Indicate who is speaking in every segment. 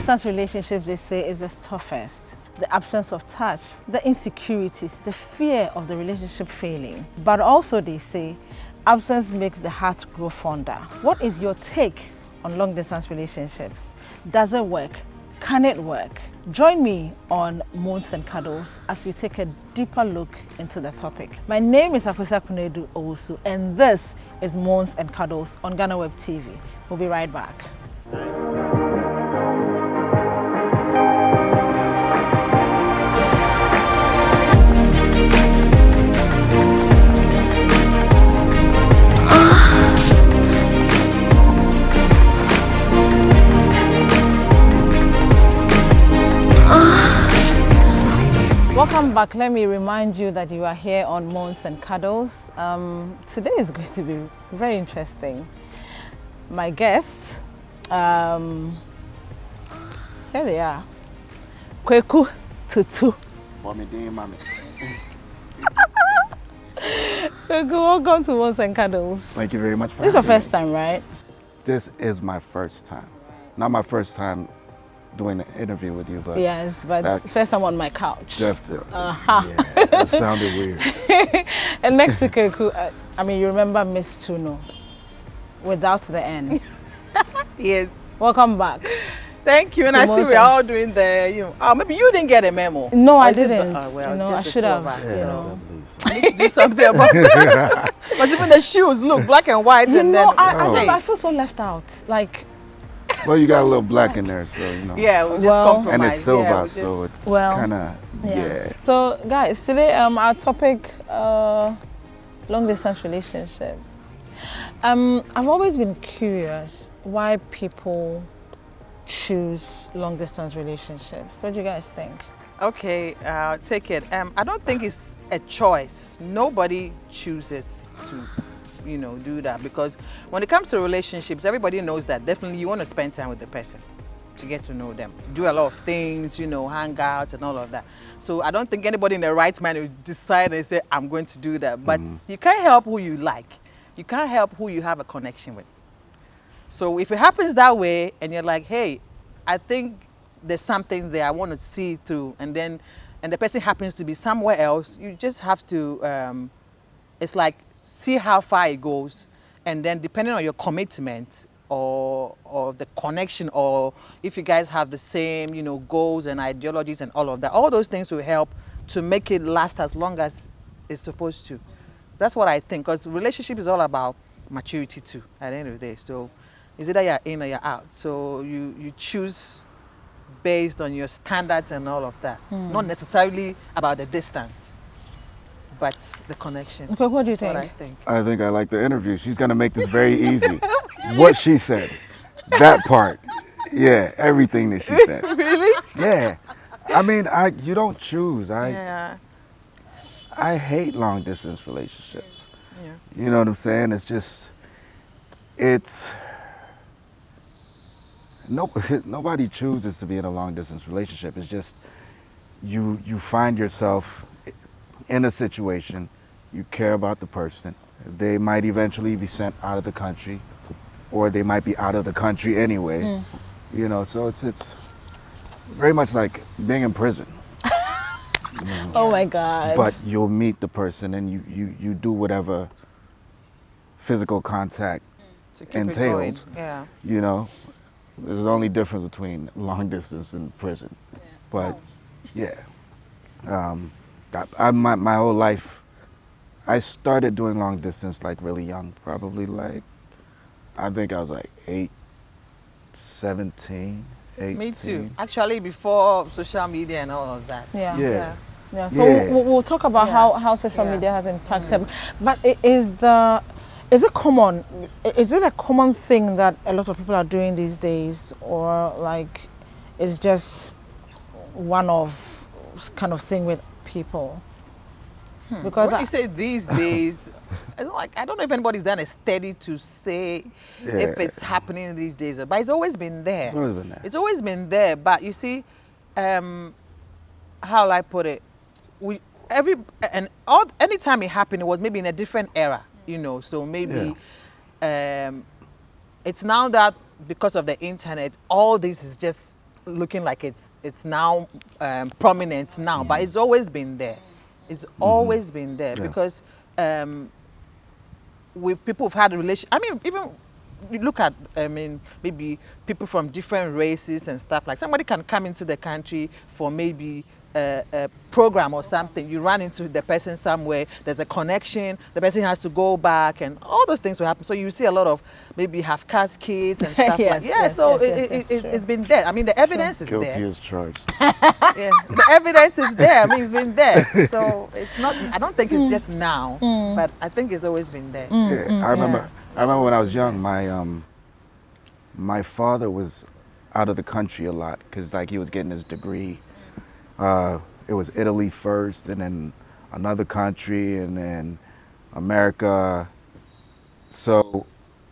Speaker 1: distance relationships, they say, is the toughest. The absence of touch, the insecurities, the fear of the relationship failing. But also they say, absence makes the heart grow fonder. What is your take on long distance relationships? Does it work? Can it work? Join me on Moans and Cuddles as we take a deeper look into the topic. My name is Akosua, and this is Moans and Cuddles on Ghana Web TV. We'll be right back. Welcome back. Let me remind you that you are here on Moans and Cuddles. Today is going to be very interesting. My guests, here they are. Kweku Tutu.
Speaker 2: Mommy.
Speaker 1: Kweku, welcome to Moans and Cuddles.
Speaker 2: Thank you very much for
Speaker 1: This is your
Speaker 2: having me.
Speaker 1: first time, right?
Speaker 2: This is my first time. Not my first time doing an interview with you, but
Speaker 1: Yes, but first time on my couch.
Speaker 2: definitely.
Speaker 1: Uh-huh.
Speaker 2: Yeah, that sounded weird.
Speaker 1: And next to Kweku, I mean, you remember Miss Tuno without the N.
Speaker 3: Yes.
Speaker 1: Welcome back.
Speaker 3: Thank you. And
Speaker 1: So
Speaker 3: I see we're all doing maybe you didn't get a memo.
Speaker 1: No, I
Speaker 3: Or is it
Speaker 1: didn't.
Speaker 3: well,
Speaker 1: I
Speaker 3: just the
Speaker 1: should
Speaker 3: two of
Speaker 1: have.
Speaker 3: us,
Speaker 1: You
Speaker 3: so
Speaker 1: know.
Speaker 3: I need to do something about that. Because even the shoes look black and white,
Speaker 1: You
Speaker 3: and
Speaker 1: know,
Speaker 3: then
Speaker 1: I feel so left out. Like,
Speaker 2: Well, you got a little black in there, so you know.
Speaker 3: yeah, we'll just
Speaker 1: Well-
Speaker 3: compromise.
Speaker 2: And it's silver,
Speaker 3: yeah,
Speaker 2: so it's
Speaker 1: Well,
Speaker 2: kind of yeah.
Speaker 1: So, guys, today our topic, long distance relationship. I've always been curious why people choose long distance relationships. What do you guys think?
Speaker 3: Okay, take it. I don't think it's a choice. Nobody chooses to, do that, because when it comes to relationships, everybody knows that definitely you want to spend time with the person to get to know them, do a lot of things, hang out and all of that. So I don't think anybody in the right mind will decide and say, I'm going to do that. But you can't help who you like. You can't help who you have a connection with. So if it happens that way and you're like, hey, I think there's something there I want to see through, and the person happens to be somewhere else, you just have to, it's like, see how far it goes, and then depending on your commitment or the connection, or if you guys have the same, goals and ideologies and all of that, all those things will help to make it last as long as it's supposed to. That's what I think, because relationship is all about maturity too, at the end of the day. So it's either you're in or you're out. So you choose based on your standards and all of that. Not necessarily about the distance, but the connection.
Speaker 1: Okay, what do you
Speaker 3: That's what I
Speaker 1: think?
Speaker 3: think.
Speaker 2: I think I like the interview. She's gonna make this very easy. What she said, that part, yeah, everything that she said.
Speaker 3: Really?
Speaker 2: Yeah, I mean, you don't choose.
Speaker 3: Yeah.
Speaker 2: I hate long distance relationships.
Speaker 3: Yeah.
Speaker 2: You know what I'm saying? Nobody chooses to be in a long distance relationship. It's just you find yourself in a situation, you care about the person. They might eventually be sent out of the country, or they might be out of the country anyway. So it's very much like being in prison.
Speaker 1: Oh my God.
Speaker 2: But you'll meet the person and you do whatever physical contact
Speaker 3: To keep it going.
Speaker 2: entails.
Speaker 3: Yeah.
Speaker 2: There's the only difference between long distance and prison. But yeah, my whole life, I started doing long distance like really young, probably like, I think I was like 17, 18.
Speaker 3: Me too. Actually, before social media and all of that.
Speaker 1: Yeah.
Speaker 2: Yeah.
Speaker 1: Yeah, so
Speaker 2: Yeah.
Speaker 1: we'll talk about
Speaker 3: Yeah.
Speaker 1: how social
Speaker 3: Yeah.
Speaker 1: media has impacted. But is it common? Is it a common thing that a lot of people are doing these days, or like it's just one of kind of thing with people? Because
Speaker 3: When you say these days, it's like, I don't know if anybody's done a study to say if it's happening these days, but it's always been there.
Speaker 2: It's always been there.
Speaker 3: It's always been there. But you see, how will I put it? Anytime it happened, it was maybe in a different era, So maybe it's now that because of the internet, all this is just looking like it's now prominent now, but it's always been there. It's always been there because with people who've had a relationship, I mean, even you look at, I mean, maybe people from different races and stuff, like somebody can come into the country for maybe a program or something. You run into the person somewhere, there's a connection, the person has to go back, and all those things will happen. So you see a lot of maybe half-caste kids and stuff like it's been there. I mean, the evidence is
Speaker 2: Guilty
Speaker 3: there.
Speaker 2: as charged.
Speaker 3: Yeah, the evidence is there. I mean, it's been there. So it's not, I don't think it's just now, but I think it's always been there.
Speaker 2: Yeah, I remember when I was young, my father was out of the country a lot because like he was getting his degree. It was Italy first, and then another country, and then America. So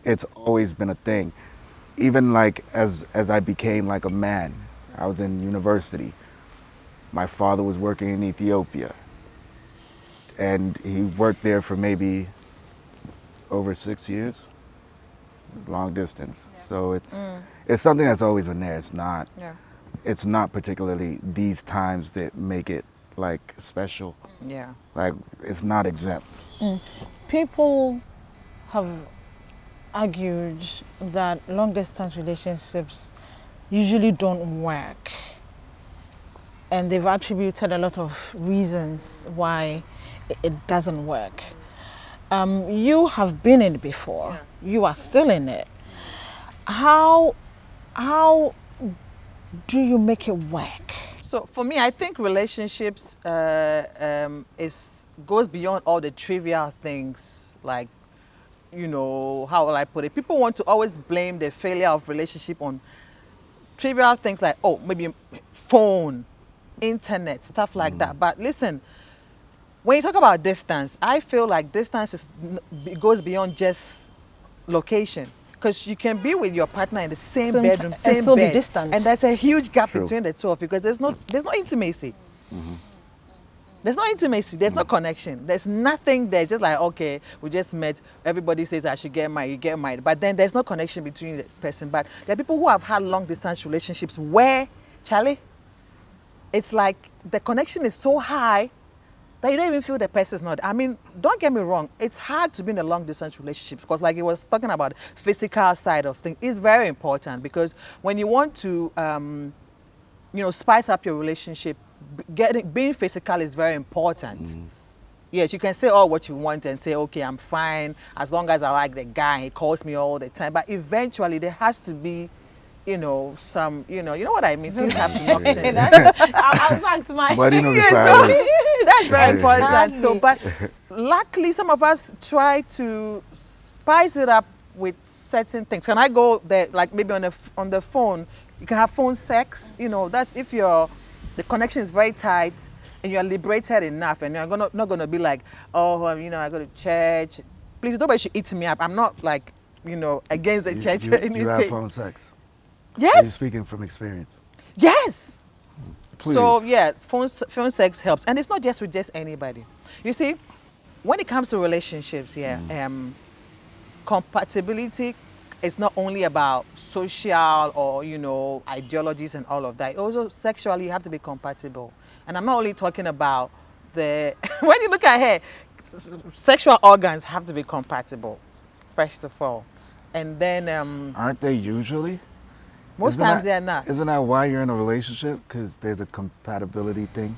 Speaker 2: it's always been a thing. Even like as I became like a man, I was in university. My father was working in Ethiopia, and he worked there for maybe over 6 years, long distance. So it's something that's always been there. It's not particularly these times that make it like special.
Speaker 3: Yeah.
Speaker 2: Like it's not exempt.
Speaker 1: People have argued that long distance relationships usually don't work. And they've attributed a lot of reasons why it doesn't work. You have been in it before. You are still in it. How do you make it work?
Speaker 3: So for me, I think relationships goes beyond all the trivial things, like, you know, how will I put it? People want to always blame the failure of relationship on trivial things like, oh, maybe phone, internet, stuff like that. But listen, when you talk about distance, I feel like distance goes beyond just location. Because you can be with your partner in the same bedroom, same bed,
Speaker 1: distant.
Speaker 3: and there's a huge gap
Speaker 2: True.
Speaker 3: between the two of you because there's no intimacy. There's no intimacy. There's no connection. There's nothing there. Just like, okay, we just met. Everybody says I should get married. You get married, but then there's no connection between the person. But there are people who have had long distance relationships where, Charlie, it's like the connection is so high that you don't even feel the person's not. I mean, don't get me wrong. It's hard to be in a long distance relationship because, like he was talking about, physical side of things is very important because when you want to, spice up your relationship, being physical is very important. Yes, you can say all what you want and say, okay, I'm fine as long as I like the guy. He calls me all the time. But eventually, there has to be, some, you know what I mean. Things have to knock in.
Speaker 1: I'm back to my.
Speaker 2: But
Speaker 3: That's very important. So, but luckily, some of us try to spice it up with certain things. Can I go there, like maybe on the phone? You can have phone sex. That's if the connection is very tight and you're liberated enough, and you're not gonna be like, oh, I go to church. Please, nobody should eat me up. I'm not like, against the church or anything.
Speaker 2: You have phone sex.
Speaker 3: Yes.
Speaker 2: Are you speaking from experience?
Speaker 3: Yes.
Speaker 2: Please.
Speaker 3: So yeah, phone sex helps, and it's not just with just anybody. You see, when it comes to relationships, compatibility is not only about social or ideologies and all of that. Also, sexually, you have to be compatible, and I'm not only talking about when you look at her, sexual organs have to be compatible, first of all, and then
Speaker 2: aren't they usually?
Speaker 3: Most times they're not.
Speaker 2: Isn't that why you're in a relationship? Because there's a compatibility thing.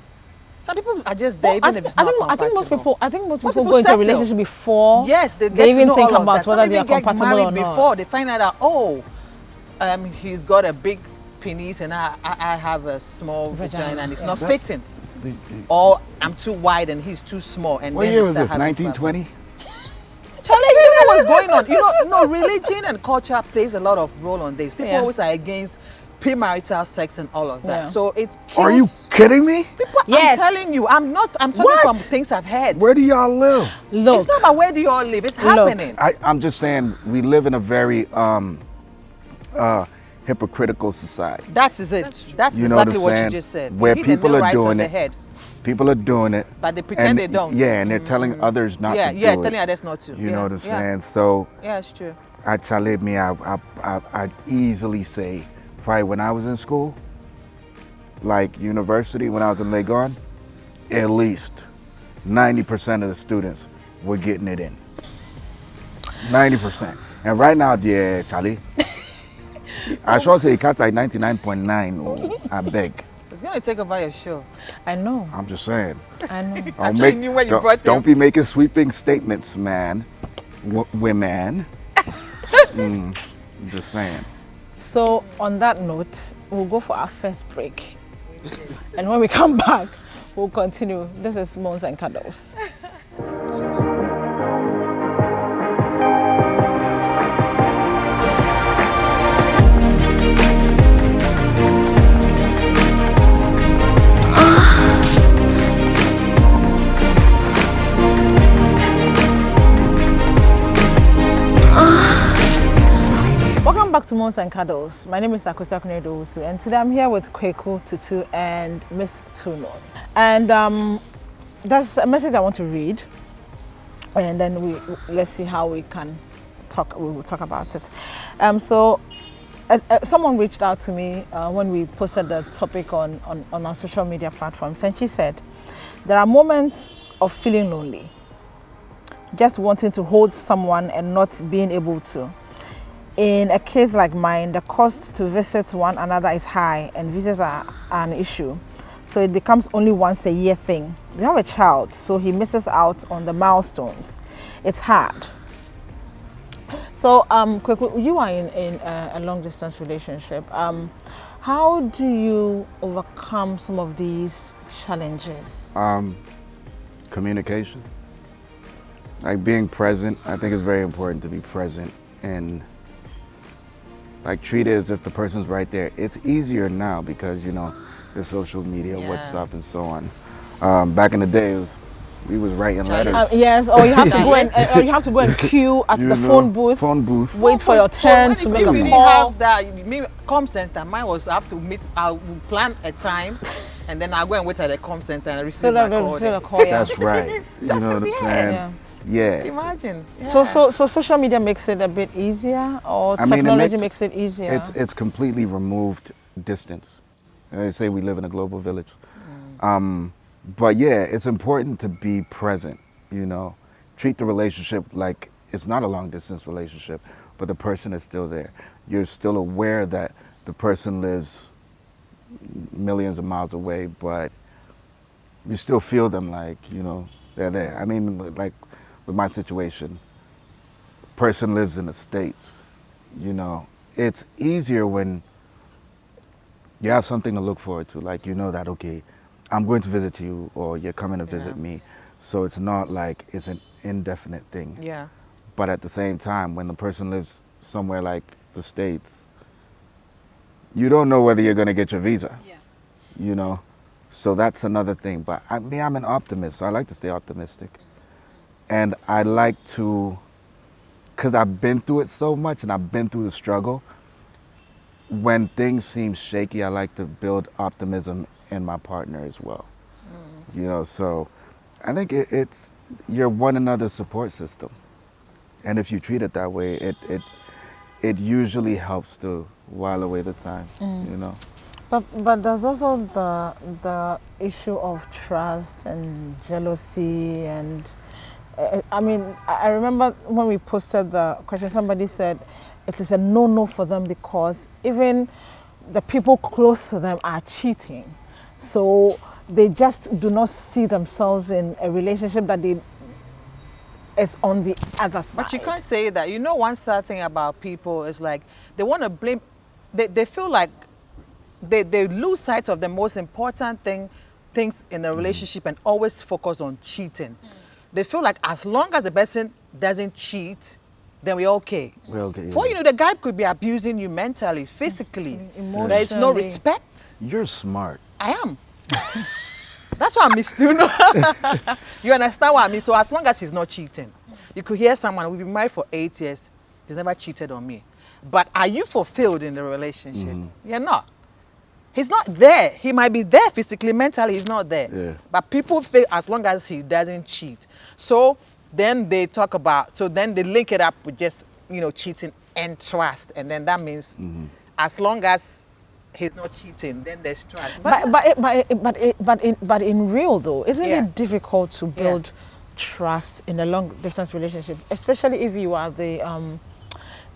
Speaker 3: Some people are just there even if it's not compatible.
Speaker 1: I think most people go into a relationship before.
Speaker 3: Yes, they
Speaker 1: even
Speaker 3: to know
Speaker 1: think
Speaker 3: all
Speaker 1: about
Speaker 3: of that.
Speaker 1: whether
Speaker 3: Some
Speaker 1: they are
Speaker 3: even get
Speaker 1: compatible
Speaker 3: married
Speaker 1: or not.
Speaker 3: before they find out that he's got a big penis and I have a small vagina and it's not fitting, or I'm too wide and he's too small. And
Speaker 2: what
Speaker 3: then
Speaker 2: year was this? 1920?
Speaker 3: Charlie, you don't know what's going on. Religion and culture plays a lot of role on this. People always are against premarital sex and all of that. So it kills.
Speaker 2: Are you kidding me?
Speaker 3: People,
Speaker 1: yes.
Speaker 3: I'm telling you, I'm talking from things I've heard.
Speaker 2: Where do y'all live?
Speaker 1: Look.
Speaker 3: It's not about where do you all live. It's happening.
Speaker 2: I'm just saying we live in a very hypocritical society.
Speaker 3: That's it. That's exactly what you just said.
Speaker 2: Where
Speaker 3: you
Speaker 2: people are
Speaker 3: right
Speaker 2: doing it.
Speaker 3: Head.
Speaker 2: People are doing it.
Speaker 3: But they pretend they don't.
Speaker 2: Yeah, and they're telling others not to do it.
Speaker 3: Yeah, telling others not to.
Speaker 2: You know what I'm saying? So
Speaker 3: yeah, it's true.
Speaker 2: I'd easily say, probably when I was in school, like university, when I was in Legon, at least 90% of the students were getting it in. 90%. And right now, yeah, Charlie, I should say it cuts like 99.9. Oh, I beg.
Speaker 3: It's going to take over your show.
Speaker 1: I know.
Speaker 2: I'm just saying.
Speaker 1: I know.
Speaker 3: Actually, knew when you brought
Speaker 2: don't
Speaker 3: him.
Speaker 2: be making sweeping statements, man. Women. I'm just saying.
Speaker 1: So on that note, we'll go for our first break. And when we come back, we'll continue. This is Moans and Cuddles. Welcome back to Moans and Cuddles. My name is Akosua and today I'm here with Kweku Tutu and Miss Tuno. And there's a message I want to read, and then let's see how we can talk. We will talk about it. Someone reached out to me when we posted the topic on our social media platforms, and she said, there are moments of feeling lonely, just wanting to hold someone and not being able to. In a case like mine, the cost to visit one another is high and visits are an issue. So it becomes only once a year thing. We have a child, so he misses out on the milestones. It's hard. So, Kweku, you are in a long distance relationship. How do you overcome some of these challenges?
Speaker 2: Communication. Like being present. I think it's very important to be present and like treat it as if the person's right there. It's easier now because, you know, the social media, WhatsApp and so on. Back in the day, we was writing letters.
Speaker 1: Yes, or you have to go and queue at the phone booth. Wait for your turn to make a call.
Speaker 3: If you didn't have that, maybe com center. Mine was I have to meet. I'll plan a time, and then I'll go and wait at the com center and receive my call.
Speaker 2: That's right. You know what I'm saying? Yeah.
Speaker 3: Imagine. Yeah.
Speaker 1: So social media makes it a bit easier, or technology makes it easier?
Speaker 2: It's completely removed distance. They say we live in a global village. But yeah, it's important to be present, you know. Treat the relationship like it's not a long distance relationship, but the person is still there. You're still aware that the person lives millions of miles away, but you still feel them like, you know, they're there. I mean, like with my situation, person lives in the States, you know. It's easier when you have something to look forward to, like you know that, okay, I'm going to visit you or you're coming to visit me. So it's not like it's an indefinite thing.
Speaker 3: Yeah.
Speaker 2: But at the same time, when the person lives somewhere like the States, you don't know whether you're going to get your visa. Yeah. You know? So that's another thing. But I'm an optimist, so I like to stay optimistic. And I like to, because I've been through it so much and I've been through the struggle, when things seem shaky, I like to build optimism in my partner as well. You know, so I think it's you're one another's support system. And if you treat it that way, it usually helps to while away the time, you know.
Speaker 1: But there's also the issue of trust and jealousy and I mean, I remember when we posted the question, somebody said it is a no-no for them because even the people close to them are cheating. So they just do not see themselves in a relationship that is on the other side.
Speaker 3: But you can't say that. You know, one sad thing about people is like they want to blame, they feel like they lose sight of the most important things in a relationship and always focus on cheating. They feel like as long as the person doesn't cheat, then we're okay.
Speaker 2: We're okay. Yeah.
Speaker 3: For you know, the guy could be abusing you mentally, physically.
Speaker 1: Emotionally.
Speaker 3: There is no respect.
Speaker 2: You're smart.
Speaker 3: I am. That's why I miss you. You understand what I mean? So as long as he's not cheating, you could hear someone, we've been married for 8 years, he's never cheated on me. But are you fulfilled in the relationship? You're not. He's not there. He might be there physically, mentally, he's not there.
Speaker 2: Yeah.
Speaker 3: But people feel as long as he doesn't cheat. So then they talk about, so then they link it up with just, you know, cheating and trust. And then that means as long as he's not cheating, then there's trust.
Speaker 1: But in real though, isn't
Speaker 3: Yeah.
Speaker 1: it difficult to build trust in a long distance relationship, especially if you are the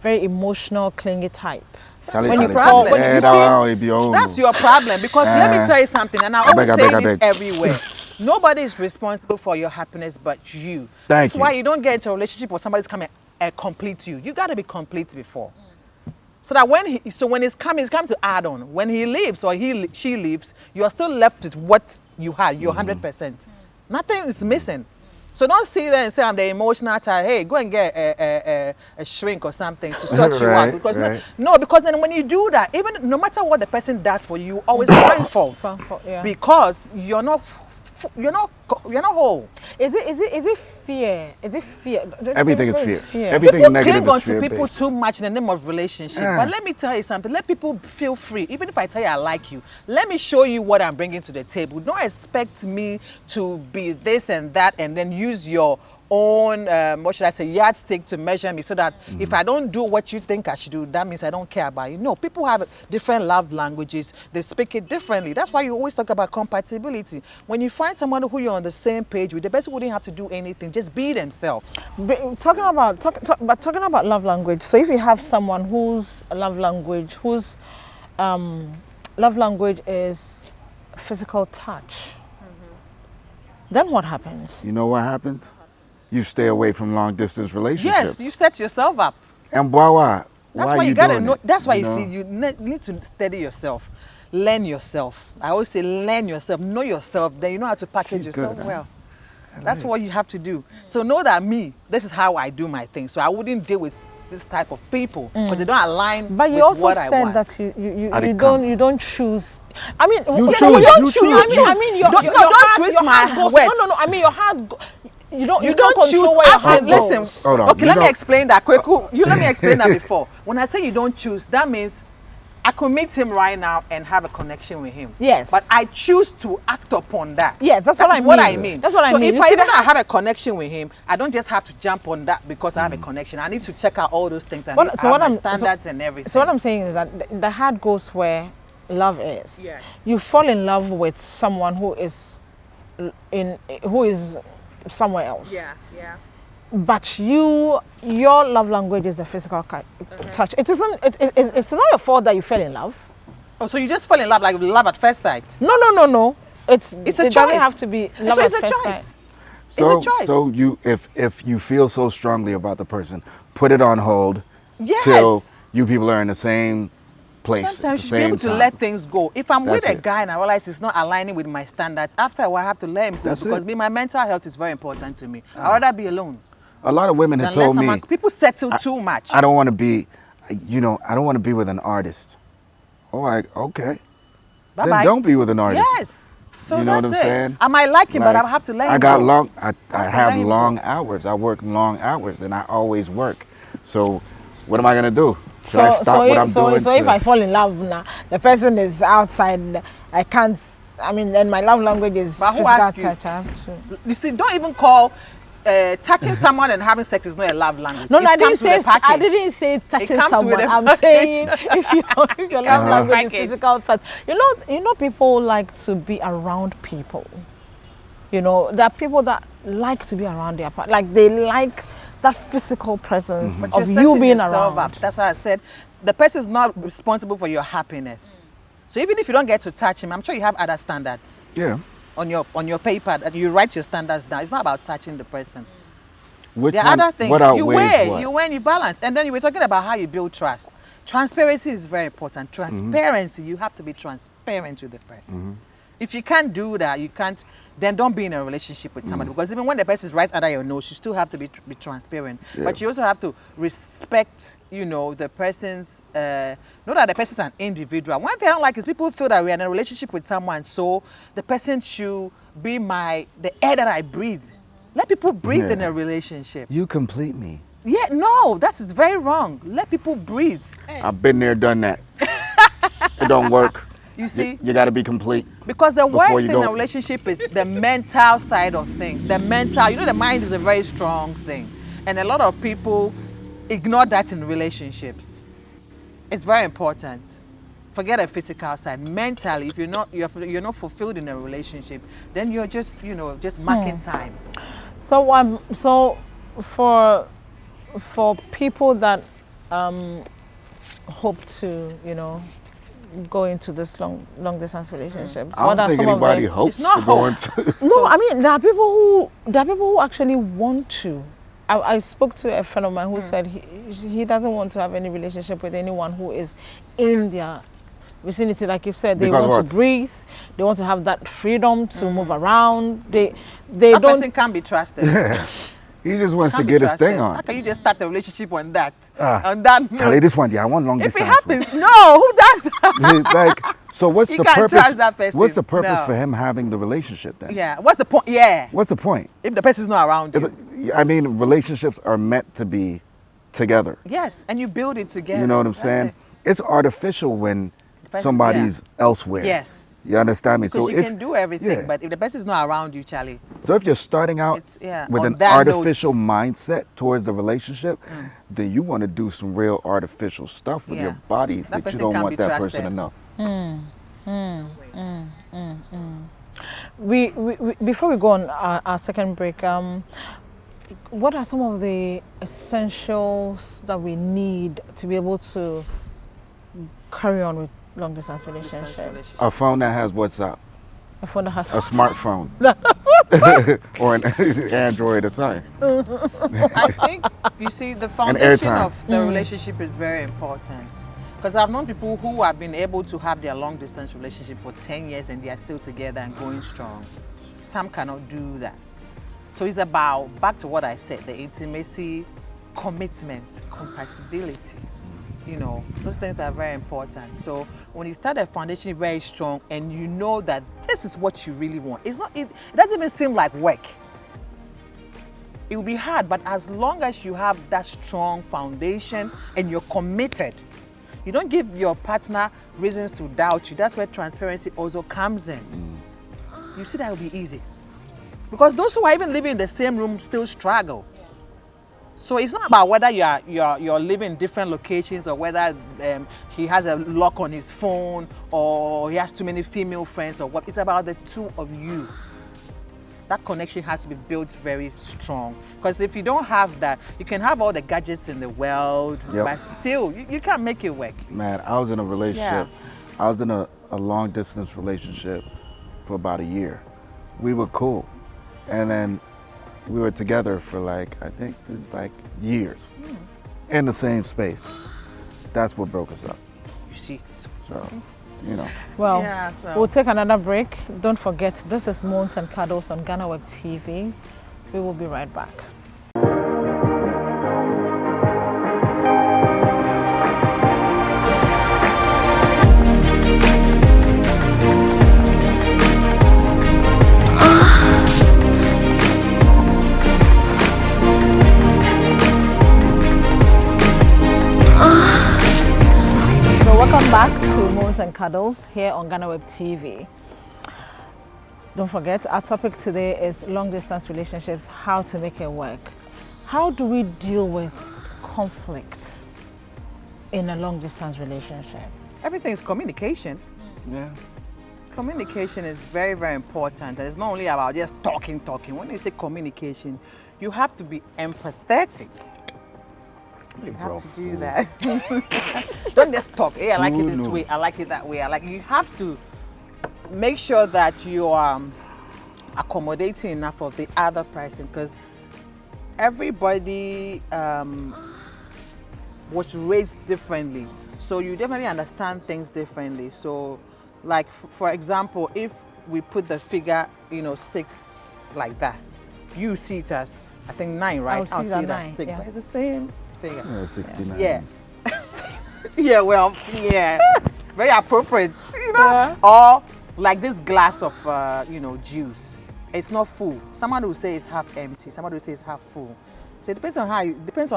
Speaker 1: very emotional, clingy type?
Speaker 2: Charlie,
Speaker 1: When you
Speaker 2: Charlie,
Speaker 1: call-
Speaker 2: Charlie.
Speaker 1: when
Speaker 2: Eh,
Speaker 3: you
Speaker 2: that
Speaker 3: see,
Speaker 2: one will be on.
Speaker 3: That's your problem, because let me tell you something, and I always
Speaker 2: beg,
Speaker 3: say
Speaker 2: I
Speaker 3: this
Speaker 2: beg.
Speaker 3: everywhere. Nobody is responsible for your happiness but you.
Speaker 2: Thank
Speaker 3: That's why
Speaker 2: you.
Speaker 3: you don't get into a relationship where somebody's coming and complete you. You got to be complete before. So that when it's coming to add on. When he leaves or she leaves, you are still left with what you had, your 100%. Nothing is missing. So don't sit there and say I'm the emotional type. Hey, go and get a shrink or something to sort you out.
Speaker 2: Right,
Speaker 3: Because
Speaker 2: right.
Speaker 3: no, because then when you do that, even no matter what the person does for you, you always find fault.
Speaker 1: Find fault, yeah.
Speaker 3: Because you're not whole.
Speaker 1: Is it fear? Is it fear?
Speaker 2: Everything is fear.
Speaker 1: Fear.
Speaker 2: Everything
Speaker 3: People
Speaker 2: negative
Speaker 3: cling
Speaker 2: is
Speaker 3: on to
Speaker 2: fear-based.
Speaker 3: people too much in the name of relationship.
Speaker 2: Yeah.
Speaker 3: But let me tell you something. Let people feel free. Even if I tell you I like you, let me show you what I'm bringing to the table. Don't expect me to be this and that and then use your own, what should I say, yardstick to measure me, so that if I don't do what you think I should do, that means I don't care about you. No, people have different love languages. They speak it differently. That's why you always talk about compatibility. When you find someone who you're on the same page with, the person wouldn't have to do anything. Just be themselves.
Speaker 1: But talking about love language. So if you have someone whose love language is physical touch, then what happens?
Speaker 2: You know what happens? You stay away from long distance relationships.
Speaker 3: Yes, you set yourself up.
Speaker 2: And why?
Speaker 3: That's
Speaker 2: Why
Speaker 3: why
Speaker 2: you
Speaker 3: you gotta
Speaker 2: doing
Speaker 3: know.
Speaker 2: it?
Speaker 3: That's why you
Speaker 2: know?
Speaker 3: see, you need to study yourself, learn yourself. I always say, learn yourself, know yourself. Then you know how to package
Speaker 2: She's
Speaker 3: yourself
Speaker 2: good, huh?
Speaker 3: well. That's what you have to do. So know that this is how I do my thing. So I wouldn't deal with this type of people because they don't align
Speaker 1: But you
Speaker 3: with
Speaker 1: also
Speaker 3: what I
Speaker 1: said
Speaker 3: want.
Speaker 1: that you
Speaker 2: Are they
Speaker 1: don't choose. I mean,
Speaker 2: You
Speaker 1: yes,
Speaker 2: choose,
Speaker 1: don't
Speaker 2: you
Speaker 1: choose.
Speaker 2: choose.
Speaker 1: I mean, your
Speaker 3: Don't
Speaker 1: heart,
Speaker 3: twist
Speaker 1: your
Speaker 3: my
Speaker 1: heart goes.
Speaker 3: words.
Speaker 1: No. I mean, your heart. You don't
Speaker 3: choose.
Speaker 1: control where your heart
Speaker 3: Listen,
Speaker 1: goes.
Speaker 2: Hold on,
Speaker 3: okay,
Speaker 2: you
Speaker 3: let me
Speaker 2: don't-
Speaker 3: explain that. Kweku, you let me explain that before. When I say you don't choose, that means I could meet him right now and have a connection with him.
Speaker 1: Yes.
Speaker 3: But I choose to act upon that.
Speaker 1: Yes, that's
Speaker 3: That
Speaker 1: what
Speaker 3: is
Speaker 1: I
Speaker 3: what
Speaker 1: mean.
Speaker 3: I mean.
Speaker 1: That's what I
Speaker 3: so
Speaker 1: mean.
Speaker 3: if
Speaker 1: You
Speaker 3: I
Speaker 1: see
Speaker 3: even
Speaker 1: that-
Speaker 3: had a connection with him, I don't just have to jump on that because I have a connection. I need to check out all those things and
Speaker 1: What- so
Speaker 3: have
Speaker 1: what
Speaker 3: my
Speaker 1: I'm-
Speaker 3: standards and everything.
Speaker 1: So what I'm saying is that the heart goes where love is.
Speaker 3: Yes.
Speaker 1: You fall in love with someone who is somewhere else.
Speaker 3: yeah.
Speaker 1: But your love language is the physical touch. It isn't. It's not your fault that you fell in love.
Speaker 3: Oh, so you just fall in love like love at first sight?
Speaker 1: No.
Speaker 3: It's a
Speaker 1: it
Speaker 3: choice.
Speaker 1: doesn't have to be love
Speaker 3: So
Speaker 1: at
Speaker 3: it's a
Speaker 1: first
Speaker 3: choice.
Speaker 1: sight.
Speaker 3: It's a choice.
Speaker 2: So you, if you feel so strongly about the person, put it on hold
Speaker 3: Yes.
Speaker 2: till you people are in the same place.
Speaker 3: Sometimes
Speaker 2: at
Speaker 3: you
Speaker 2: the
Speaker 3: should be able
Speaker 2: same
Speaker 3: to
Speaker 2: time.
Speaker 3: let things go. If I'm with
Speaker 2: That's
Speaker 3: a
Speaker 2: it.
Speaker 3: guy and I realize it's not aligning with my standards, after a while I have to let him go
Speaker 2: That's
Speaker 3: because
Speaker 2: it.
Speaker 3: my mental health is very important to me. I'd rather be alone
Speaker 2: A lot of women have
Speaker 3: than let
Speaker 2: told
Speaker 3: someone.
Speaker 2: me,
Speaker 3: People settle too much.
Speaker 2: I don't want to be, I don't want to be with an artist. Oh, like, okay.
Speaker 3: Bye
Speaker 2: Then
Speaker 3: bye.
Speaker 2: don't be with an artist.
Speaker 3: Yes. So
Speaker 2: You know
Speaker 3: that's
Speaker 2: what I'm
Speaker 3: it.
Speaker 2: saying?
Speaker 3: I might like him, but
Speaker 2: Like,
Speaker 3: I have to let him
Speaker 2: I got
Speaker 3: go.
Speaker 2: long. I
Speaker 3: have to
Speaker 2: have
Speaker 3: let him
Speaker 2: long
Speaker 3: go.
Speaker 2: hours. I work long hours, and I always work. So, what am I gonna do? Should I stop what I'm doing?
Speaker 1: So if I fall in love now, the person is outside. I can't. I mean, and my love language is
Speaker 3: But who
Speaker 1: physical
Speaker 3: asked you?
Speaker 1: touch. I have to.
Speaker 3: You see, don't even call touching someone and having sex is not a love language.
Speaker 1: No,
Speaker 3: It
Speaker 1: I didn't
Speaker 3: comes with
Speaker 1: say.
Speaker 3: a package.
Speaker 1: I didn't say touching
Speaker 3: comes with
Speaker 1: someone.
Speaker 3: a
Speaker 1: I'm
Speaker 3: package.
Speaker 1: saying if your love language is
Speaker 3: Package.
Speaker 1: physical touch. You know, people like to be around people. You know, there are people that like to be around their partner. Like they like that physical presence
Speaker 3: But you're
Speaker 1: of you
Speaker 3: setting
Speaker 1: being
Speaker 3: yourself
Speaker 1: around.
Speaker 3: up. That's why I said the person is not responsible for your happiness. So even if you don't get to touch him, I'm sure you have other standards
Speaker 2: Yeah.
Speaker 3: on your paper that you write your standards down. It's not about touching the person.
Speaker 2: Which
Speaker 3: There are
Speaker 2: one?
Speaker 3: other things.
Speaker 2: What
Speaker 3: You
Speaker 2: outweighs
Speaker 3: weigh,
Speaker 2: what?
Speaker 3: you weigh, and you balance. And then you were talking about how you build trust. Transparency is very important. Transparency, you have to be transparent with the person. If you can't do that, then don't be in a relationship with somebody. Because even when the person is right under your nose, you still have to be transparent.
Speaker 2: Yeah.
Speaker 3: But you also have to respect, the person's, know that the person's an individual. One thing I don't like is people feel that we're in a relationship with someone, so the person should be the air that I breathe. Let people breathe in
Speaker 2: Yeah.
Speaker 3: a relationship.
Speaker 2: You complete me.
Speaker 3: Yeah, no, that is very wrong. Let people breathe.
Speaker 2: I've been there, done that. It don't work.
Speaker 3: You see?
Speaker 2: You got to be complete.
Speaker 3: Because the
Speaker 2: Before
Speaker 3: worst
Speaker 2: you
Speaker 3: thing in
Speaker 2: go.
Speaker 3: a relationship is the mental side of things. The mind is a very strong thing. And a lot of people ignore that in relationships. It's very important. forget a physical side. Mentally, if you're not fulfilled in a relationship, then you're just just marking time.
Speaker 1: So for people that hope to go into this long distance relationships,
Speaker 2: I don't think anybody hopes
Speaker 3: It's not
Speaker 2: to go
Speaker 3: hope.
Speaker 2: into.
Speaker 1: No, I mean there are people who actually want to. I spoke to a friend of mine who said he doesn't want to have any relationship with anyone who is in their vicinity. Like you said, they
Speaker 2: Because
Speaker 1: want
Speaker 2: what?
Speaker 1: to breathe, they want to have that freedom to move around. They
Speaker 3: That
Speaker 1: don't.
Speaker 3: person can't be trusted.
Speaker 2: He just wants to
Speaker 3: Can't be
Speaker 2: get his
Speaker 3: trusted.
Speaker 2: thing
Speaker 3: How
Speaker 2: on.
Speaker 3: can you just start a relationship on that?
Speaker 2: Charlie,
Speaker 3: note?
Speaker 2: this one, I want long
Speaker 3: If it
Speaker 2: distance.
Speaker 3: happens, no, who does that?
Speaker 2: Like, so what's
Speaker 3: You
Speaker 2: the
Speaker 3: can't
Speaker 2: purpose?
Speaker 3: trust that person.
Speaker 2: What's the purpose
Speaker 3: No.
Speaker 2: for him having the relationship then?
Speaker 3: Yeah, what's the point? Yeah,
Speaker 2: What's the point?
Speaker 3: if the person's not around you.
Speaker 2: I mean, relationships are meant to be together.
Speaker 3: Yes, and you build it together.
Speaker 2: You know what I'm
Speaker 3: That's
Speaker 2: saying?
Speaker 3: it.
Speaker 2: It's artificial when
Speaker 3: person-
Speaker 2: somebody's elsewhere.
Speaker 3: Yes.
Speaker 2: You understand me?
Speaker 3: Because
Speaker 2: So
Speaker 3: you can do everything,
Speaker 2: yeah.
Speaker 3: but if the person's not around you, Charlie,
Speaker 2: So if you're starting out
Speaker 3: It's- yeah,
Speaker 2: with
Speaker 3: on
Speaker 2: an
Speaker 3: that
Speaker 2: artificial
Speaker 3: note.
Speaker 2: mindset towards the relationship, then you want to do some real artificial stuff with
Speaker 3: Yeah.
Speaker 2: your body
Speaker 3: That
Speaker 2: that you
Speaker 3: person
Speaker 2: don't
Speaker 3: can't
Speaker 2: want
Speaker 3: be
Speaker 2: that
Speaker 3: trusted.
Speaker 2: person to know.
Speaker 1: We before we go on our second break, what are some of the essentials that we need to be able to carry on with long distance relationship?
Speaker 2: A phone that has WhatsApp,
Speaker 1: A phone that has
Speaker 2: a smartphone, or an Android or something.
Speaker 3: I think you see the foundation
Speaker 2: airtime.
Speaker 3: of the relationship is very important. Because I've known people who have been able to have their long distance relationship for 10 years and they are still together and going strong. Some cannot do that. So it's about, back to what I said, the intimacy, commitment, compatibility. Those things are very important. So when you start a foundation very strong and you know that this is what you really want, it doesn't even seem like work. It will be hard, but as long as you have that strong foundation and you're committed, you don't give your partner reasons to doubt you. That's where transparency also comes in. You see, that will be easy. Because those who are even living in the same room still struggle. So it's not about whether you're living in different locations or whether he has a lock on his phone or he has too many female friends or what. It's about the two of you. That connection has to be built very strong. Because if you don't have that, you can have all the gadgets in the world,
Speaker 2: Yep.
Speaker 3: but still, you can't make it work.
Speaker 2: Man, I was in a relationship.
Speaker 3: Yeah.
Speaker 2: I was in a long distance relationship for about a year. We were cool. And then we were together for I think it was years in the same space. That's what broke us up.
Speaker 3: You see.
Speaker 2: So,
Speaker 1: Well,
Speaker 3: Yeah, so-
Speaker 1: we'll take another break. Don't forget, this is Moans and Cuddles on Ghana Web TV. We will be right back. Welcome back to Moans and Cuddles here on Ghana Web TV. Don't forget, our topic today is long distance relationships, how to make it work. How do we deal with conflicts in a long distance relationship?
Speaker 3: Everything is communication.
Speaker 2: yeah.
Speaker 3: Communication is very, very important. And it's not only about just talking. When you say communication, you have to be empathetic. You have to do that. Don't just talk. Hey, I like it this way. I like it that way. You have to make sure that you are accommodating enough of the other person, because everybody was raised differently. So you definitely understand things differently. So for example, if we put the figure, 6 like that, you see it as, I think 9, right?
Speaker 1: I'll see it as
Speaker 3: it as
Speaker 1: 9,
Speaker 3: 6,
Speaker 1: yeah.
Speaker 3: but it's the same figure.
Speaker 2: Yeah, 69.
Speaker 3: Yeah. Yeah, well, yeah. Very appropriate,
Speaker 1: Yeah.
Speaker 3: Or like this glass of, juice. It's not full. Someone will say it's half empty. Someone will say it's half full. So it depends on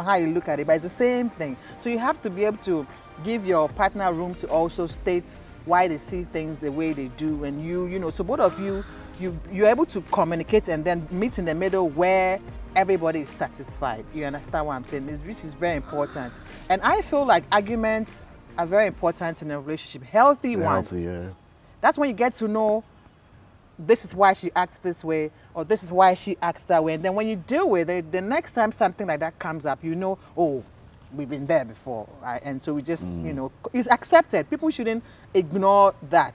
Speaker 3: how you look at it, but it's the same thing. So you have to be able to give your partner room to also state why they see things the way they do, and so both of you're able to communicate and then meet in the middle where everybody is satisfied. You understand what I'm saying? Which is very important. And I feel like arguments are very important in a relationship. Healthy ones.
Speaker 2: Healthy, yeah.
Speaker 3: That's when you get to know this is why she acts this way, or this is why she acts that way. And then when you deal with it, the next time something like that comes up, you know, oh, we've been there before. Right? And so we just, you know, it's accepted. People shouldn't ignore that.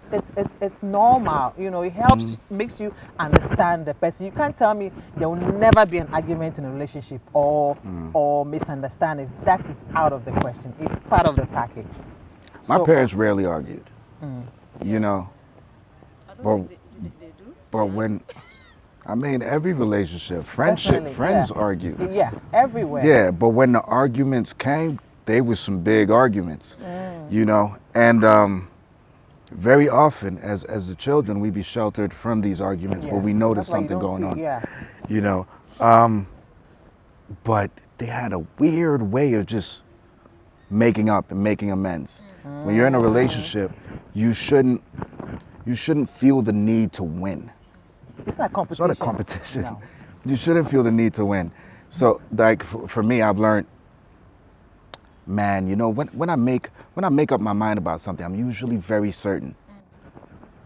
Speaker 3: It's normal. You know, it helps, makes you understand the person. You can't tell me there will never be an argument in a relationship or misunderstandings. That is out of the question. It's part of the package.
Speaker 2: My parents rarely argued. You know, but when, I mean, every relationship, friendship, friends argue.
Speaker 3: Yeah, everywhere.
Speaker 2: Yeah, but when the arguments came, they were some big arguments, you know, and very often as the children, we be sheltered from these arguments, but we know there's something going on, you know, but they had a weird way of just making up and making amends. When you're in a relationship, you shouldn't feel the need to win.
Speaker 3: It's not competition.
Speaker 2: It's not a competition.
Speaker 3: No.
Speaker 2: You shouldn't feel the need to win. So, like for me, I've learned, man, you know, when I make up my mind about something, I'm usually very certain.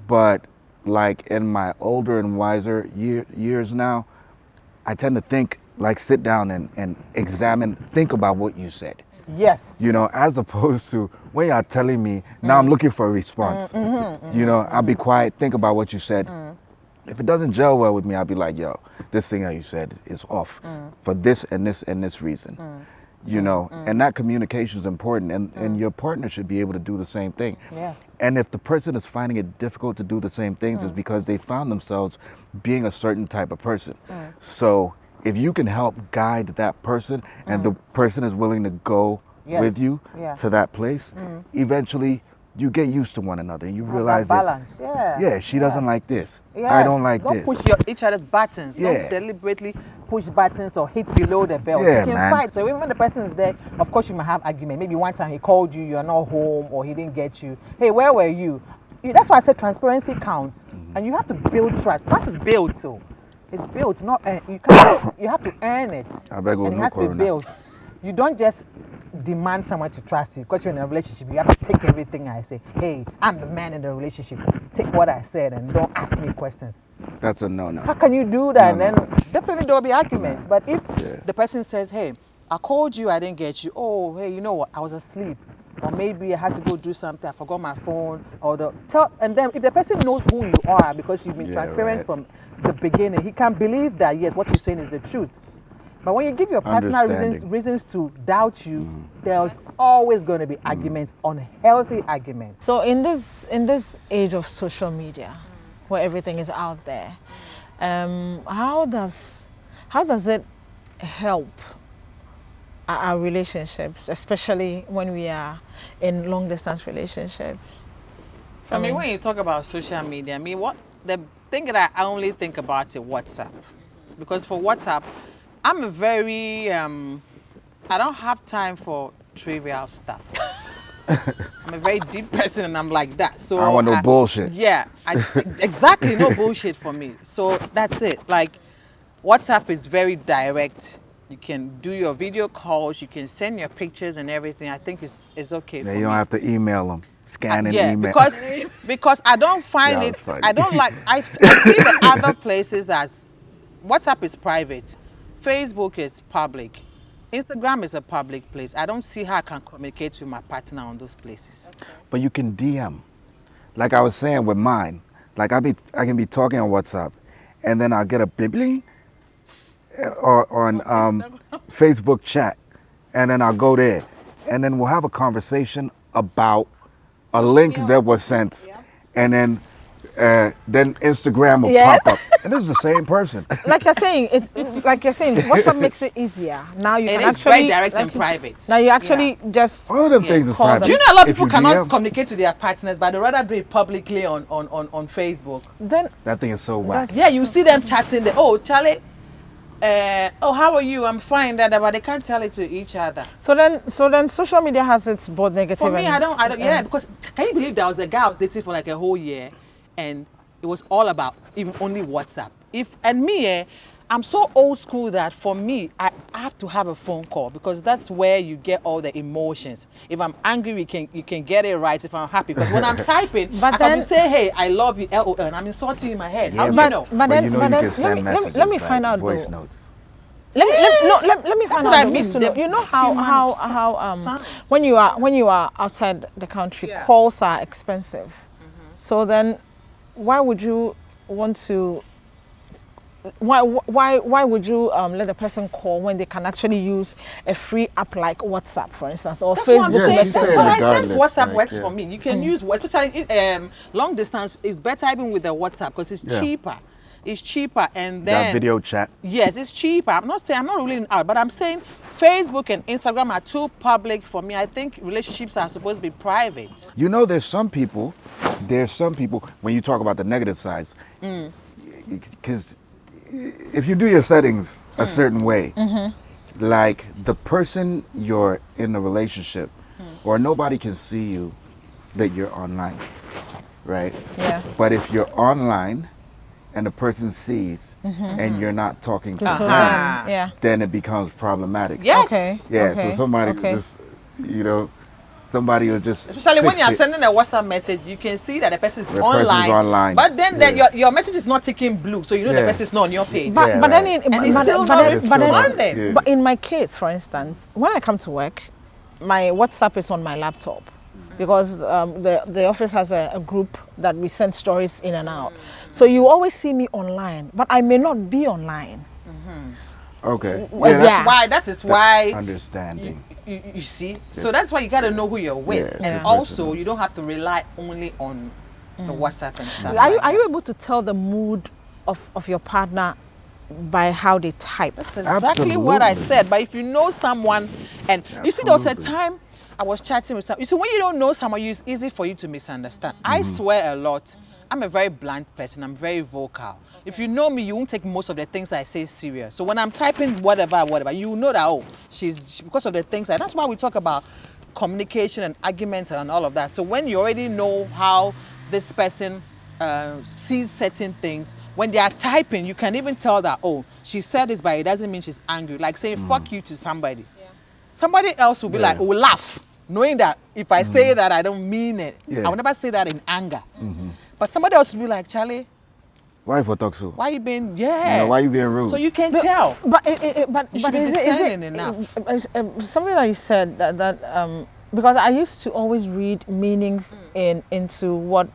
Speaker 2: But like in my older and wiser years now, I tend to think, like sit down and examine, think about what you said.
Speaker 3: Yes.
Speaker 2: You know, as opposed to when you're telling me, now I'm looking for a response. You know, I'll be quiet, think about what you said. If it doesn't gel well with me, I'll be like, yo, this thing that you said is off for this and this and this reason. You know, and that communication is important, and your partner should be able to do the same thing.
Speaker 3: Yeah.
Speaker 2: And if the person is finding it difficult to do the same things, it's because they found themselves being a certain type of person. So if you can help guide that person and the person is willing to go with you to that place, eventually you get used to one another and you realize that balance. She doesn't like this. I don't like this.
Speaker 3: Don't push each other's buttons. Don't deliberately push buttons or hit below the belt. You can fight. So even when the person is there, of course you might have argument. Maybe one time he called you, you're not home, or he didn't get you. Hey, where were you? That's why I said transparency counts. And you have to build trust. Trust is built too. It's built, not you can't. You have to earn it.
Speaker 2: I beg
Speaker 3: and it has to be built. You don't just demand someone to trust you because you're in a relationship. You have to take everything I say. Hey, I'm the man in the relationship. Take what I said and don't ask me questions.
Speaker 2: That's a no-no.
Speaker 3: How can you do that? And then definitely there will be arguments. But if the person says, hey, I called you, I didn't get you. Oh, hey, you know what? I was asleep. Or maybe I had to go do something. I forgot my phone. And then if the person knows who you are because you've been transparent from the beginning, he can believe that, yes, what you're saying is the truth. But when you give your partner reasons to doubt you, there's always going to be arguments, unhealthy arguments.
Speaker 1: So in this age of social media, where everything is out there, how does it help our relationships, especially when we are in long distance relationships?
Speaker 3: I mean, when you talk about social media, I mean, the thing that I only think about is WhatsApp, because for WhatsApp, I'm a very, I don't have time for trivial stuff. I'm a very deep person and I'm like that. So
Speaker 2: I don't want no bullshit.
Speaker 3: Yeah, exactly, no bullshit for me. So that's it. Like, WhatsApp is very direct. You can do your video calls, you can send your pictures and everything. I think it's okay for me.
Speaker 2: You don't have to email them. Scan and email.
Speaker 3: Because I don't find it, funny. I don't like, I see the other places as WhatsApp is private. Facebook is public. Instagram is a public place. I don't see how I can communicate with my partner on those places.
Speaker 2: But you can DM. Like I was saying with mine, like I can be talking on WhatsApp and then I'll get a bling bling or on Facebook chat and then I'll go there and then we'll have a conversation about a link that was sent and then Instagram will pop up, and this is the same person.
Speaker 1: Like you're saying, WhatsApp makes it easier. Now you can
Speaker 3: it's very direct and private.
Speaker 1: Now you actually just
Speaker 2: all of them things is private.
Speaker 3: Do you know a lot of people cannot communicate to their partners, but they rather do it publicly on Facebook?
Speaker 1: Then
Speaker 2: that thing is so whack.
Speaker 3: Yeah, you see them chatting. Oh, Charlie. How are you? I'm fine. But they can't tell it to each other.
Speaker 1: So then, social media has its both negative.
Speaker 3: For me, I don't. Yeah, because can you believe there was a guy I was dating for like a whole year, and it was all about even only WhatsApp. I'm so old school that for me, I have to have a phone call because that's where you get all the emotions. If I'm angry, you can get it right. If I'm happy, because when I'm typing, I can be saying, "Hey, I love you," LOL, and I'm insulting you in my head. How do you know?
Speaker 2: But you know, you can send messages,
Speaker 1: let me find out
Speaker 2: voice
Speaker 1: though.
Speaker 2: notes.
Speaker 1: Let me find out.
Speaker 3: I mean.
Speaker 1: You know how when you are outside the country, calls are expensive. So then, why would you want to? Why would you let a person call when they can actually use a free app like WhatsApp, for instance, or
Speaker 3: That's
Speaker 1: Facebook?
Speaker 3: what I'm saying. But I said WhatsApp
Speaker 2: like,
Speaker 3: works for me. You can use, especially long distance, is better even with the WhatsApp because it's cheaper. It's cheaper, and then
Speaker 2: video chat.
Speaker 3: Yes, it's cheaper. I'm not ruling out, but I'm saying Facebook and Instagram are too public for me. I think relationships are supposed to be private.
Speaker 2: You know, there's some people when you talk about the negative sides, because if you do your settings a certain way, like the person you're in a relationship, or nobody can see you that you're online, right?
Speaker 1: Yeah.
Speaker 2: But if you're online and the person sees and you're not talking to them,
Speaker 1: Yeah.
Speaker 2: then it becomes problematic.
Speaker 3: Yes.
Speaker 1: Okay.
Speaker 2: Yeah,
Speaker 1: okay.
Speaker 2: so somebody could just, somebody will just
Speaker 3: Especially when
Speaker 2: fix
Speaker 3: you're
Speaker 2: it.
Speaker 3: sending a WhatsApp message, you can see that the person is online.
Speaker 2: person's online.
Speaker 3: But then your message is not ticking blue, so you know the person is not on your page.
Speaker 1: But
Speaker 2: Yeah,
Speaker 1: but
Speaker 2: right.
Speaker 1: then
Speaker 3: And it's still not responding.
Speaker 2: Yeah.
Speaker 1: but in my case, for instance, when I come to work, my WhatsApp is on my laptop because the office has a group that we send stories in and out. So you always see me online, but I may not be online.
Speaker 2: Okay.
Speaker 3: That is why
Speaker 2: understanding.
Speaker 3: you see. So that's why you got to know who you're with,
Speaker 2: Yeah.
Speaker 3: and also you don't have to rely only on the WhatsApp and stuff.
Speaker 1: Are you able to tell the mood of your partner by how they type?
Speaker 3: That's exactly what I said. But if you know someone, and you see, there was a time I was chatting with someone. You see, when you don't know someone, it's easy for you to misunderstand. I swear a lot. I'm a very blunt person. I'm very vocal. If you know me, you won't take most of the things I say serious. So when I'm typing whatever, you know that, she's because of the things. That's why we talk about communication and arguments and all of that. So when you already know how this person sees certain things, when they are typing, you can even tell that, she said this, but it doesn't mean she's angry. Like saying fuck you to somebody. Yeah. Somebody else will be like, will laugh, knowing that if I say that, I don't mean it. I will never say that in anger. But somebody else will be like, Charlie,
Speaker 2: why for talk so?
Speaker 3: why you being,
Speaker 2: why you being rude?
Speaker 3: So you can tell.
Speaker 1: But
Speaker 3: You should be discerning enough.
Speaker 1: Something that you said that because I used to always read meanings into what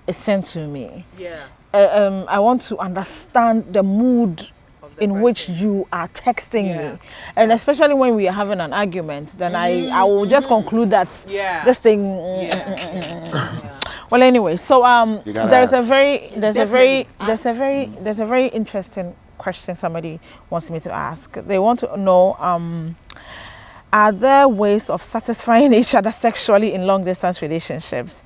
Speaker 1: is sent to me.
Speaker 3: Yeah.
Speaker 1: I want to understand the mood in which you are texting me, and especially when we are having an argument, then I will just conclude that this thing. Well, anyway, so there's a very interesting question somebody wants me to ask. They want to know, are there ways of satisfying each other sexually in long distance relationships?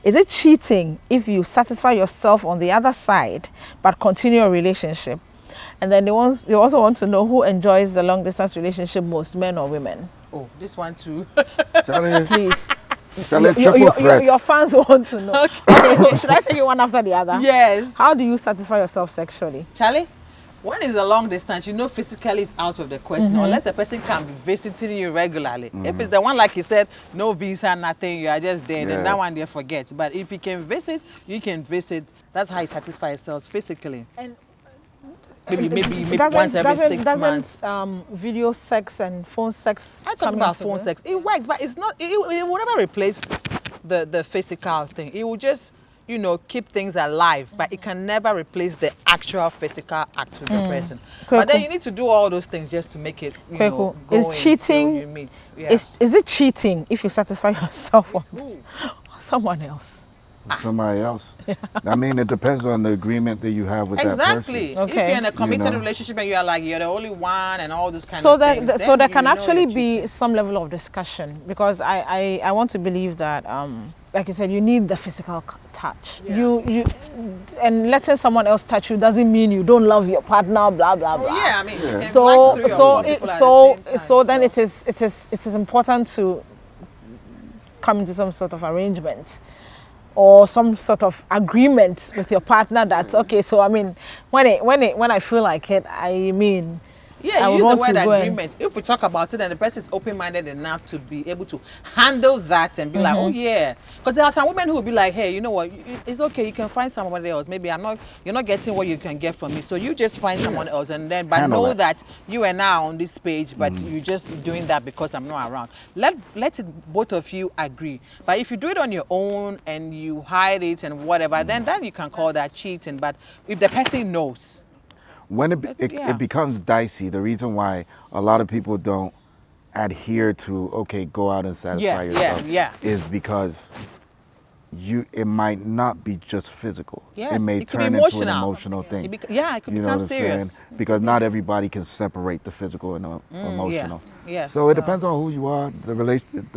Speaker 1: Is it cheating if you satisfy yourself on the other side but continue a relationship? And then they also want to know who enjoys the long distance relationship most, men or women.
Speaker 3: Oh, this one too.
Speaker 1: Please.
Speaker 2: Your
Speaker 1: fans want to know. Okay, so should I take you one after the other?
Speaker 3: Yes.
Speaker 1: How do you satisfy yourself sexually?
Speaker 3: Charlie, when is a long distance, physically it's out of the question, unless the person can be visiting you regularly. If it's the one, like you said, no visa, nothing, you are just there, then that one they forget. But if you can visit, That's how you satisfy yourselves physically. And maybe once every 6 months.
Speaker 1: Video sex and phone sex.
Speaker 3: I talk about phone sex. It works, but it's not. It will never replace the physical thing. It will just keep things alive, but it can never replace the actual physical act with the person. But then you need to do all those things just to make it go
Speaker 1: is cheating.
Speaker 3: You meet. Yeah.
Speaker 1: Is it cheating if you satisfy yourself on someone else?
Speaker 2: Somebody else. I mean, it depends on the agreement that you have with that person.
Speaker 3: Exactly. If you're in a committed relationship and you're the only one and all those kind
Speaker 1: of
Speaker 3: things.
Speaker 1: So there can actually be some level of discussion, because I want to believe that, like you said, you need the physical touch. Yeah. You and letting someone else touch you doesn't mean you don't love your partner. Blah blah blah.
Speaker 3: Yeah, I mean.
Speaker 2: Yeah.
Speaker 1: So then it is important to come into some sort of arrangement. or some sort of agreement with your partner that okay, so I mean, when I feel like it, I mean,
Speaker 3: Yeah,
Speaker 1: I
Speaker 3: you
Speaker 1: would
Speaker 3: use the
Speaker 1: want
Speaker 3: word
Speaker 1: to go and
Speaker 3: agreement. If we talk about it and the person is open-minded enough to be able to handle that and be like, oh yeah. Because there are some women who will be like, hey, you know what, it's okay, you can find somebody else. Maybe you're not getting what you can get from me. So you just find someone else and then, but
Speaker 2: Handle
Speaker 3: know
Speaker 2: it.
Speaker 3: that you and I are on this page, but you're just doing that because I'm not around. Let it, both of you agree. But if you do it on your own and you hide it and whatever, then you can call that cheating. But if the person knows,
Speaker 2: When
Speaker 3: yeah.
Speaker 2: it becomes dicey, the reason why a lot of people don't adhere to okay, go out and satisfy yourself is because it might not be just physical.
Speaker 3: Yes,
Speaker 2: it may
Speaker 3: it could be
Speaker 2: turn into an
Speaker 3: emotional.
Speaker 2: emotional thing.
Speaker 3: It could
Speaker 2: You know
Speaker 3: become
Speaker 2: what I'm saying?
Speaker 3: serious.
Speaker 2: Because not everybody can separate the physical and the emotional.
Speaker 3: Yes,
Speaker 2: So it
Speaker 3: so-
Speaker 2: depends on who you are, the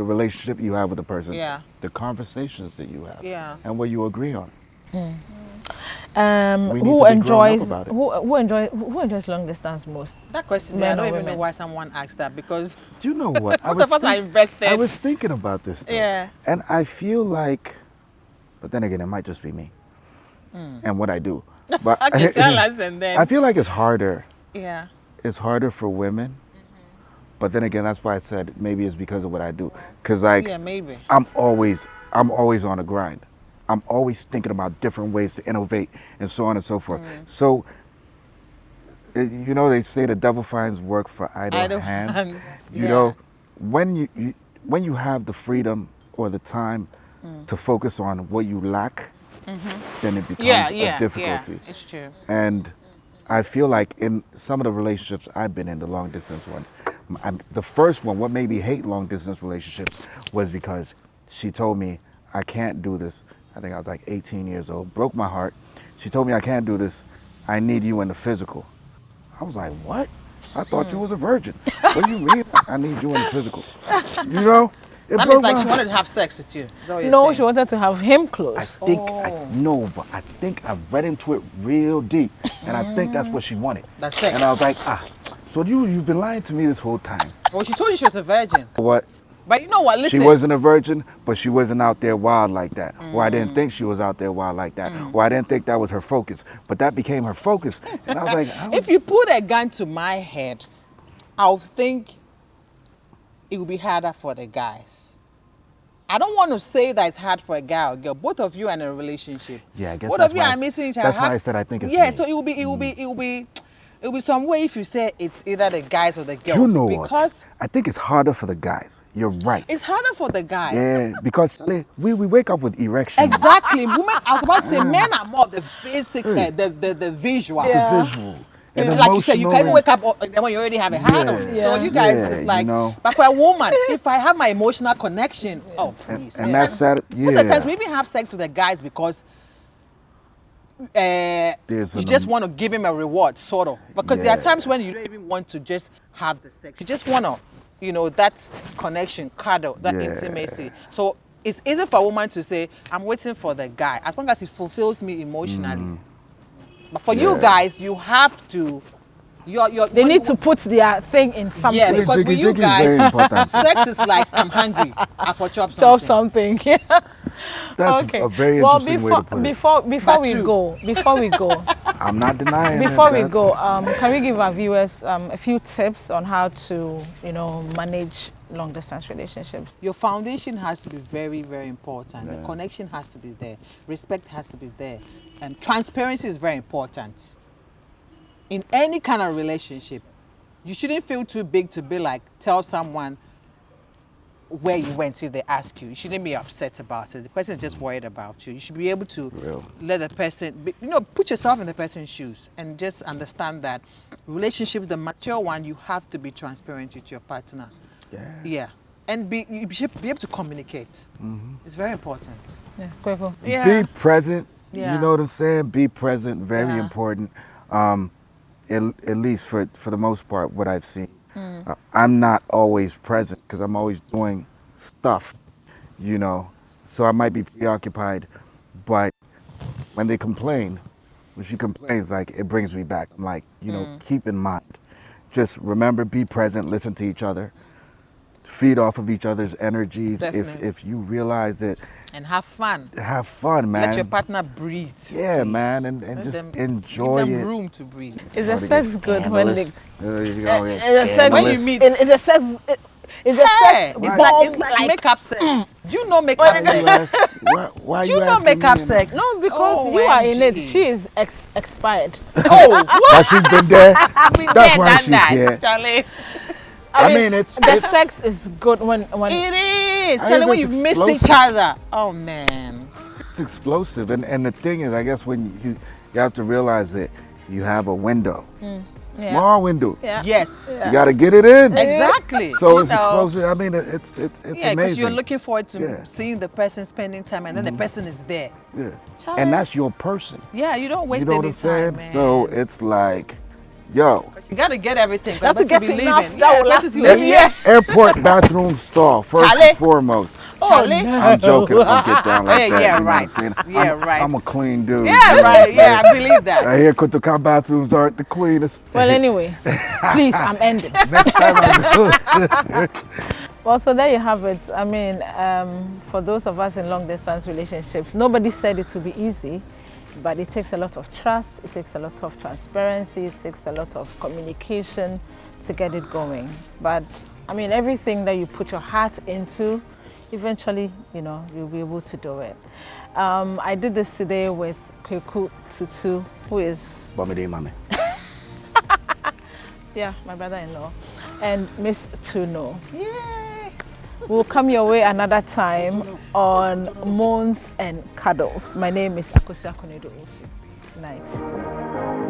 Speaker 2: relationship you have with the person,
Speaker 3: Yeah.
Speaker 2: the conversations that you have,
Speaker 3: Yeah.
Speaker 2: and what you agree on. We need
Speaker 1: who
Speaker 2: to be grown up
Speaker 1: enjoys
Speaker 2: about it.
Speaker 1: who enjoys long distance most?
Speaker 3: That question,
Speaker 1: Men
Speaker 3: I don't
Speaker 1: or
Speaker 3: even know
Speaker 1: women?
Speaker 3: why someone asked that because
Speaker 2: Do you know what?
Speaker 3: Both of us are invested.
Speaker 2: I was thinking about this though.
Speaker 3: Yeah.
Speaker 2: And I feel like, but then again, it might just be me and what I do. But
Speaker 3: Okay, tell us and then.
Speaker 2: I feel like it's harder.
Speaker 3: Yeah.
Speaker 2: It's harder for women. But then again, that's why I said maybe it's because of what I do. Because like,
Speaker 3: Yeah, maybe.
Speaker 2: I'm always on a grind. I'm always thinking about different ways to innovate and so on and so forth. So, you know, they say the devil finds work for idle hands. You
Speaker 3: Yeah.
Speaker 2: know, when you have the freedom or the time to focus on what you lack, then it becomes a difficulty.
Speaker 3: Yeah, it's true.
Speaker 2: And I feel like in some of the relationships I've been in, the long distance ones, the first one, what made me hate long distance relationships was because she told me, I can't do this. I think I was like 18 years old, broke my heart. She told me, I can't do this. I need you in the physical. I was like, what? I thought you was a virgin. What do you mean? I need you in the physical. You know? It
Speaker 3: That
Speaker 2: broke
Speaker 3: means like
Speaker 2: my
Speaker 3: she wanted to have sex with you. Is that what you're
Speaker 1: No,
Speaker 3: saying?
Speaker 1: she wanted to have him
Speaker 2: I
Speaker 1: close.
Speaker 2: think but I think I read into it real deep, and I think that's what she wanted.
Speaker 3: That's sex.
Speaker 2: And I was like, so you've been lying to me this whole time.
Speaker 3: Well, she told you she was a virgin.
Speaker 2: What?
Speaker 3: But you know what? Listen.
Speaker 2: She wasn't a virgin, but she wasn't out there wild like that. Or I didn't think she was out there wild like that. Or I didn't think that was her focus. But that became her focus, and I was like,
Speaker 3: If you put a gun to my head, I'll think it would be harder for the guys. I don't want to say that it's hard for a guy or girl. Both of you are in a relationship.
Speaker 2: Yeah, I guess
Speaker 3: both
Speaker 2: that's
Speaker 3: of you
Speaker 2: why
Speaker 3: are missing each other.
Speaker 2: that's why I said I think it's
Speaker 3: yeah.
Speaker 2: me.
Speaker 3: So it will be some way if you say it's either the guys or the girls.
Speaker 2: you know
Speaker 3: because
Speaker 2: what? I think it's harder for the guys. You're right.
Speaker 3: it's harder for the guys.
Speaker 2: Yeah, because we wake up with erections.
Speaker 3: Exactly. Women. I was about to say men are more of the basic, the visual.
Speaker 1: Yeah.
Speaker 2: The visual. And
Speaker 3: Like you said, you can even
Speaker 2: emotional
Speaker 3: wake up and then when you already have a hand on it. So
Speaker 1: Yeah.
Speaker 3: you guys,
Speaker 2: Yeah,
Speaker 3: it's like,
Speaker 2: you know.
Speaker 3: but for a woman, if I have my emotional connection, oh please.
Speaker 2: and that's sad.
Speaker 3: Most of the times we
Speaker 2: Yeah.
Speaker 3: even have sex with the guys because
Speaker 2: There's
Speaker 3: you
Speaker 2: an
Speaker 3: just want to give him a reward, sort of. Because there are
Speaker 2: Yeah.
Speaker 3: times when you don't even want to just have the sex. You just want to, that connection, cuddle, that
Speaker 2: Yeah.
Speaker 3: intimacy. So it's easy for a woman to say, I'm waiting for the guy, as long as he fulfills me emotionally. But for you
Speaker 2: Yeah.
Speaker 3: guys, you have to.
Speaker 1: They need to put their thing in something.
Speaker 3: Yeah, because
Speaker 2: Jiggy
Speaker 3: with you
Speaker 2: jiggy is very
Speaker 3: guys,
Speaker 2: important.
Speaker 3: sex is like I'm hungry. I for chop
Speaker 1: Chop
Speaker 3: something.
Speaker 1: something. Yeah.
Speaker 2: That's
Speaker 1: Okay.
Speaker 2: a very
Speaker 1: Well,
Speaker 2: interesting way to put it.
Speaker 1: before
Speaker 3: But
Speaker 1: we
Speaker 3: true.
Speaker 1: go,
Speaker 2: I'm not denying it.
Speaker 1: before we go,
Speaker 2: That's-
Speaker 1: can we give our viewers a few tips on how to, manage long distance relationships?
Speaker 3: Your foundation has to be very, very important. The connection has to be there. Respect has to be there. And transparency is very important. In any kind of relationship, you shouldn't feel too big to be like, tell someone where you went if they ask you. You shouldn't be upset about it. The person is just worried about you. You should be able to
Speaker 2: Real.
Speaker 3: let the person, put yourself in the person's shoes and just understand that relationships, the mature one, you have to be transparent with your partner. Yeah. And you should be able to communicate. It's very important.
Speaker 1: Yeah, Kweko.
Speaker 2: Be present.
Speaker 3: Yeah.
Speaker 2: You know what I'm saying? Be present. Very
Speaker 3: Yeah.
Speaker 2: important. At least for the most part, what I've seen. I'm not always present because I'm always doing stuff, So I might be preoccupied, but when they complain, when she complains, like it brings me back. I'm like, keep in mind, just remember, be present, listen to each other, feed off of each other's energies.
Speaker 3: Definitely.
Speaker 2: If you realize it,
Speaker 3: And have fun.
Speaker 2: have fun, man.
Speaker 3: Let your partner breathe.
Speaker 2: Yeah,
Speaker 3: please.
Speaker 2: man, and
Speaker 3: Let
Speaker 2: just
Speaker 3: them,
Speaker 2: enjoy
Speaker 3: give them
Speaker 2: it.
Speaker 3: room to breathe.
Speaker 1: Is
Speaker 2: Oh,
Speaker 1: the
Speaker 2: they
Speaker 1: sex
Speaker 2: get
Speaker 1: good when they?
Speaker 2: scandalous.
Speaker 1: Is the sex
Speaker 3: When you meet-
Speaker 1: Is the sex? Is the
Speaker 3: Hey,
Speaker 1: sex?
Speaker 3: it's like makeup sex. Do you know makeup
Speaker 2: Why
Speaker 3: sex?
Speaker 2: why
Speaker 3: Do you know
Speaker 2: asking
Speaker 3: makeup
Speaker 2: me?
Speaker 3: sex?
Speaker 1: No, because you are in it.
Speaker 3: OMG.
Speaker 1: She is expired.
Speaker 3: Oh, what?
Speaker 2: But she's been there.
Speaker 3: Been
Speaker 2: That's
Speaker 3: there,
Speaker 2: why
Speaker 3: done
Speaker 2: she's
Speaker 3: that,
Speaker 2: here.
Speaker 3: Charlie.
Speaker 2: I mean, it's
Speaker 1: The sex is good when
Speaker 3: It is.
Speaker 2: I
Speaker 3: Charlie,
Speaker 2: guess
Speaker 3: when
Speaker 2: it's
Speaker 3: you missed each
Speaker 2: explosive.
Speaker 3: other. Oh, man.
Speaker 2: it's explosive, and the thing is, I guess when you have to realize that you have a window,
Speaker 1: Yeah.
Speaker 2: small window.
Speaker 1: Yeah.
Speaker 3: Yes.
Speaker 1: Yeah.
Speaker 2: You got to get it in.
Speaker 3: Exactly.
Speaker 2: So
Speaker 3: You
Speaker 2: it's
Speaker 3: know.
Speaker 2: explosive. I mean, it's
Speaker 3: Yeah, because
Speaker 2: amazing.
Speaker 3: you're looking forward to
Speaker 2: Yeah.
Speaker 3: seeing the person spending time, and then the person is there.
Speaker 2: Yeah.
Speaker 3: Charlie.
Speaker 2: And that's your person.
Speaker 3: Yeah, you don't waste
Speaker 2: You know what
Speaker 3: any
Speaker 2: I'm saying?
Speaker 3: time, man.
Speaker 2: So it's like, yo,
Speaker 3: You gotta get everything.
Speaker 1: You have to get enough that will
Speaker 3: Yeah,
Speaker 1: last
Speaker 3: person's
Speaker 1: you.
Speaker 3: leaving. Yes.
Speaker 2: airport bathroom stall first
Speaker 3: Charlie.
Speaker 2: and foremost.
Speaker 3: Charlie.
Speaker 2: I'm joking. I don't get down like
Speaker 3: Yeah,
Speaker 2: that.
Speaker 3: yeah,
Speaker 2: you know
Speaker 3: right.
Speaker 2: What I'm saying?
Speaker 3: Yeah,
Speaker 2: I'm,
Speaker 3: right.
Speaker 2: I'm a clean dude.
Speaker 3: Yeah,
Speaker 2: you know
Speaker 3: right.
Speaker 2: what I'm
Speaker 3: Yeah,
Speaker 2: saying?
Speaker 3: I believe that.
Speaker 2: I hear Kutuka bathrooms aren't the cleanest.
Speaker 1: Well, anyway, please, I'm ending.
Speaker 2: Next time I go.
Speaker 1: Well, so there you have it. I mean, for those of us in long distance relationships, nobody said it would be easy, but it takes a lot of trust, it takes a lot of transparency, it takes a lot of communication to get it going. But I mean, everything that you put your heart into, eventually, you'll be able to do it. I did this today with Kweku Tutu, who is
Speaker 2: Bomidi Mame.
Speaker 1: my brother-in-law, and Miss Tuno.
Speaker 3: Yay.
Speaker 1: We'll come your way another time on Moans and Cuddles. My name is Akosua. Good night.